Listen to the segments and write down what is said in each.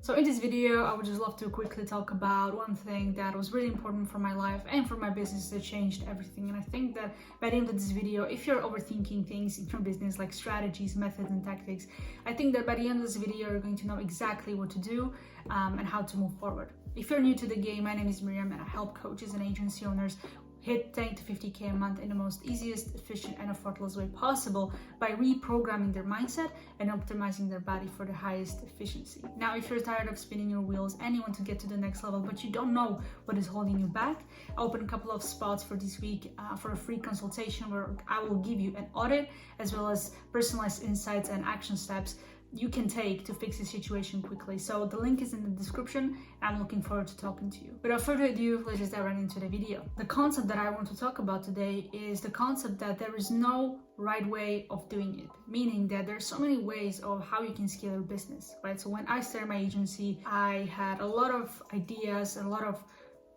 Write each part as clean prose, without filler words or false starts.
So in this video, I would just love to quickly talk about one thing that was really important for my life and for my business that changed everything. And I think that by the end of this video, if you're overthinking things in your business like strategies, methods, and tactics, I think that by the end of this video, you're going to know exactly what to do and how to move forward. If you're new to the game, my name is Miriam and I help coaches and agency owners hit 10 to 50K a month in the most easiest, efficient, and effortless way possible by reprogramming their mindset and optimizing their body for the highest efficiency. Now, if you're tired of spinning your wheels and you want to get to the next level, but you don't know what is holding you back, I open a couple of spots for this week for a free consultation where I will give you an audit as well as personalized insights and action steps you can take to fix the situation quickly. So the link is in the description and I'm looking forward to talking to you. Without further ado, let's just dive right into the video. The concept that I want to talk about today is the concept that there is no right way of doing it, meaning that there's so many ways of how you can scale your business, right? So when I started my agency, I had a lot of ideas and a lot of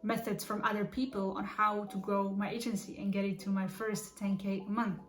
methods from other people on how to grow my agency and get it to my first 10K a month.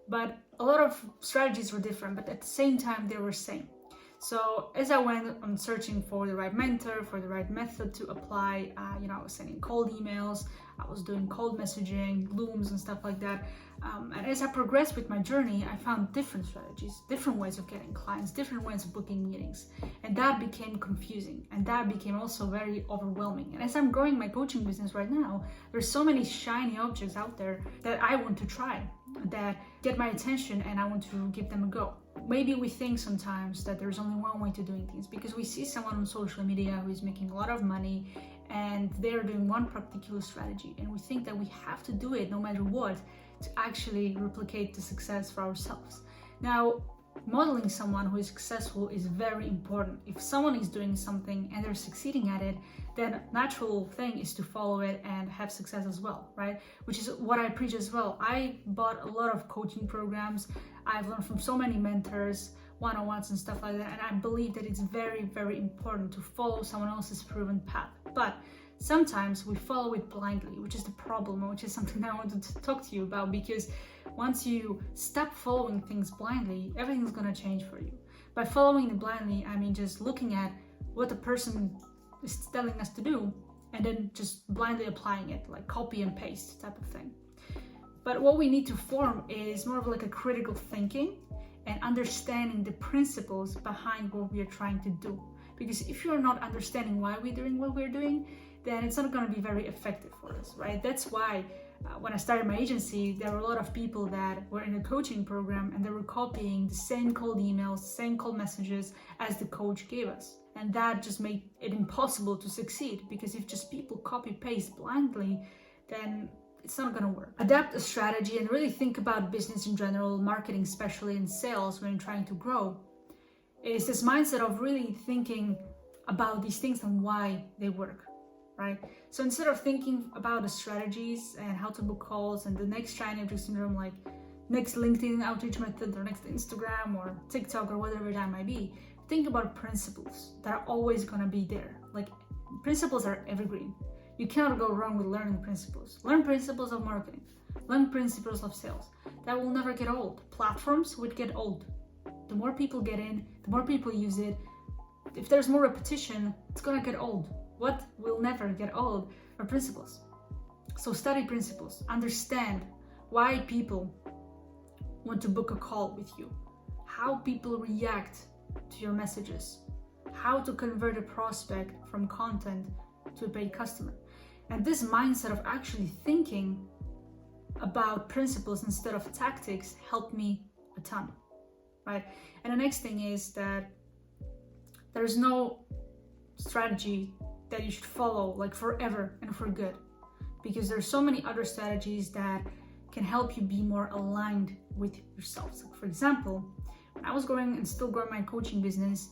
But a lot of strategies were different, but at the same time, they were same. So as I went on searching for the right mentor, for the right method to apply, I was sending cold emails, I was doing cold messaging, Looms and stuff like that. And as I progressed with my journey, I found different strategies, different ways of getting clients, different ways of booking meetings. And that became confusing. And that became also very overwhelming. And as I'm growing my coaching business right now, there's so many shiny objects out there that I want to try, that get my attention and I want to give them a go. Maybe we think sometimes that there's only one way to doing things because we see someone on social media who is making a lot of money and they're doing one particular strategy and we think that we have to do it no matter what to actually replicate the success for ourselves. Now, modeling someone who is successful is very important. If someone is doing something and they're succeeding at it, then natural thing is to follow it and have success as well, right? Which is what I preach as well. I bought a lot of coaching programs. I've learned from so many mentors, one-on-ones and stuff like that. And I believe that it's very, very important to follow someone else's proven path. But sometimes we follow it blindly, which is the problem, which is something that I wanted to talk to you about, because once you stop following things blindly, everything's gonna change for you. By following it blindly, I mean just looking at what the person is telling us to do and then just blindly applying it, like copy and paste type of thing. But what we need to form is more of like a critical thinking and understanding the principles behind what we are trying to do. Because if you're not understanding why we're doing what we're doing, then it's not going to be very effective for us, right? That's why when I started my agency, there were a lot of people that were in a coaching program and they were copying the same cold emails, same cold messages as the coach gave us. And that just made it impossible to succeed, because if just people copy paste blindly, then it's not going to work. Adapt a strategy and really think about business in general, marketing especially, and sales when you're trying to grow. It's this mindset of really thinking about these things and why they work, right? So instead of thinking about the strategies and how to book calls and the next shiny object syndrome, like next LinkedIn outreach method or next Instagram or TikTok or whatever that might be, think about principles that are always going to be there. Like, principles are evergreen. You cannot go wrong with learning principles. Learn principles of marketing. Learn principles of sales. That will never get old. Platforms would get old. The more people get in, the more people use it. If there's more repetition, it's going to get old. What will never get old are principles. So study principles. Understand why people want to book a call with you. How people react to your messages. How to convert a prospect from content to a paid customer. And this mindset of actually thinking about principles instead of tactics helped me a ton, right? And the next thing is that there's no strategy that you should follow like forever and for good, because there's so many other strategies that can help you be more aligned with yourself. So for example, when I was growing and still growing my coaching business,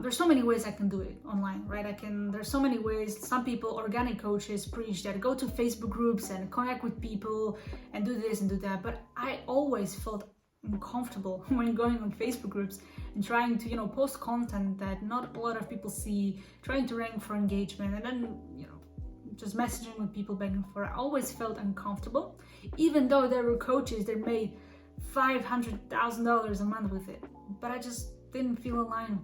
there's so many ways I can do it online, right? There's so many ways. Some people, organic coaches, preach that go to Facebook groups and connect with people and do this and do that. But I always felt uncomfortable when going on Facebook groups and trying to, post content that not a lot of people see, trying to rank for engagement, and then, just messaging with people back and forth. I always felt uncomfortable, even though there were coaches that made $500,000 a month with it. But I just didn't feel aligned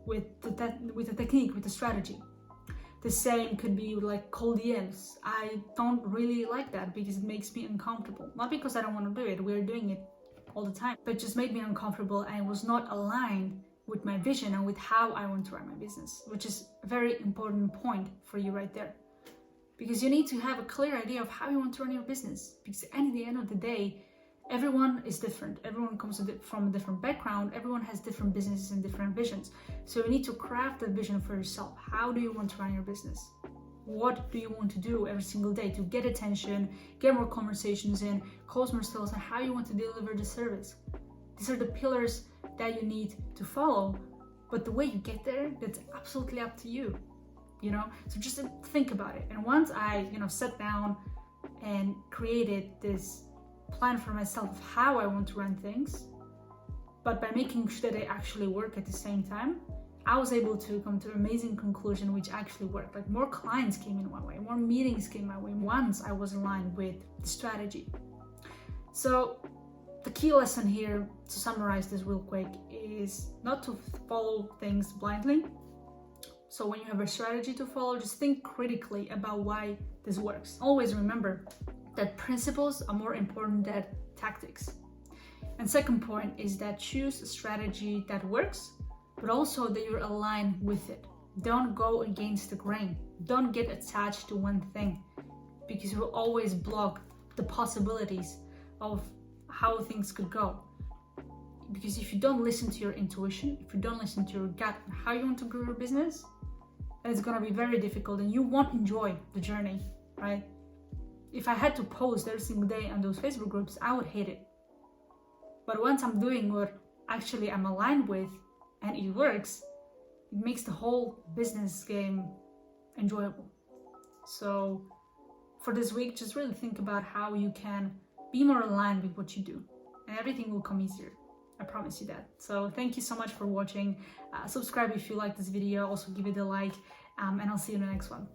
with the technique, with the strategy. The same could be like cold DMs. I don't really like that because it makes me uncomfortable. Not because I don't want to do it, we're doing it all the time, but it just made me uncomfortable and it was not aligned with my vision and with how I want to run my business, which is a very important point for you right there. Because you need to have a clear idea of how you want to run your business. Because at the end of the day, everyone is different. Everyone comes from a different background. Everyone has different businesses and different visions. So you need to craft that vision for yourself. How do you want to run your business? What do you want to do every single day to get attention, get more conversations in, close more sales, and how you want to deliver the service? These are the pillars that you need to follow. But the way you get there, that's absolutely up to you. So just think about it. And once I sat down and created this plan for myself of how I want to run things, but by making sure that they actually work at the same time, I was able to come to an amazing conclusion which actually worked. Like more clients came in one way, more meetings came my way once I was aligned with the strategy. So the key lesson here, to summarize this real quick, is not to follow things blindly. So when you have a strategy to follow, just think critically about why this works. Always remember that principles are more important than tactics. And second point is that choose a strategy that works, but also that you're aligned with it. Don't go against the grain. Don't get attached to one thing, because it will always block the possibilities of how things could go. Because if you don't listen to your intuition, if you don't listen to your gut and how you want to grow your business, then it's going to be very difficult and you won't enjoy the journey, right? If I had to post every single day on those Facebook groups, I would hate it. But once I'm doing what actually I'm aligned with and it works, it makes the whole business game enjoyable. So for this week, just really think about how you can be more aligned with what you do, and everything will come easier. I promise you that. So thank you so much for watching. Subscribe if you like this video. Also give it a like, and I'll see you in the next one.